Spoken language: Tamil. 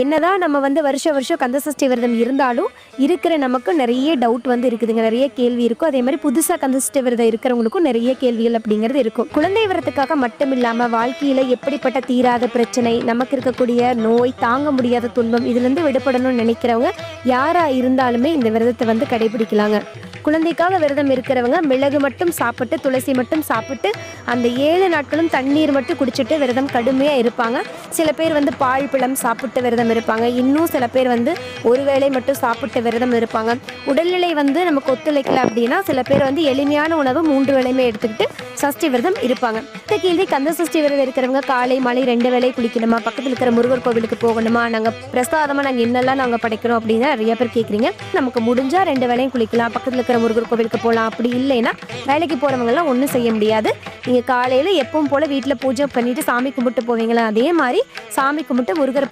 என்னதான் நம்ம வந்து வருஷம் வருஷம் கந்தசஷ்டி விரதம் இருந்தாலும் இருக்கிற நமக்கு நிறைய டவுட் வந்து இருக்குதுங்க, நிறைய கேள்வி இருக்கும். அதே மாதிரி புதுசாக கந்தசஷ்டி விரதம் இருக்கிறவங்களுக்கும் நிறைய கேள்விகள் அப்படிங்கிறது இருக்கும். குழந்தை விரதத்துக்காக மட்டும் இல்லாமல் வாழ்க்கையில் எப்படிப்பட்ட தீராத பிரச்சனை, நமக்கு இருக்கக்கூடிய நோய், தாங்க முடியாத துன்பம், இதுலேருந்து விடுபடணும்னு நினைக்கிறவங்க யாராக இருந்தாலுமே இந்த விரதத்தை வந்து கடைபிடிக்கலாங்க. குழந்தைக்காக விரதம் இருக்கிறவங்க மிளகு மட்டும் சாப்பிட்டு, துளசி மட்டும் சாப்பிட்டு, அந்த 7 நாட்களும் தண்ணீர் மட்டும் குடிச்சிட்டு விரதம் கடுமையாக இருப்பாங்க. சில பேர் வந்து பால் பழம் சாப்பிட்டு விரதம் இருப்பாங்க. இன்னும் சில பேர் வந்து ஒரு வேளை மட்டும் சாப்பிட்டு விரதம் இருப்பாங்க. உடல்நிலை வந்து நமக்கு ஒத்துழைக்கல அப்படின்னா சில பேர் வந்து எளிமையான உணவு 3 வேளையுமே எடுத்துக்கிட்டு சஷ்டி விரதம் இருப்பாங்க. இந்த கேள்வி, கந்த சஷ்டி விரதம் இருக்கிறவங்க காலை மாலை 2 வேளை குளிக்கணுமா, பக்கத்தில் இருக்கிற முருகர் கோவிலுக்கு போகணுமா, நாங்கள் பிரசாதமாக நாங்கள் என்னெல்லாம் நாங்கள் படைக்கிறோம் அப்படின்னு நிறைய பேர் கேட்குறீங்க. நமக்கு முடிஞ்சால் 2 வேளையும் குளிக்கலாம், பக்கத்தில் இருக்கிற முருகர் கோவிலுக்கு போகலாம். அப்படி இல்லைன்னா வேலைக்கு போகிறவங்கலாம் ஒன்றும் செய்ய முடியாது. நீங்கள் காலையில் எப்பவும் போல் வீட்டில் பூஜை பண்ணிவிட்டு சாமி கும்பிட்டு போவீங்களா, அதே மாதிரி சாமி கும்பிட்டு முருகர்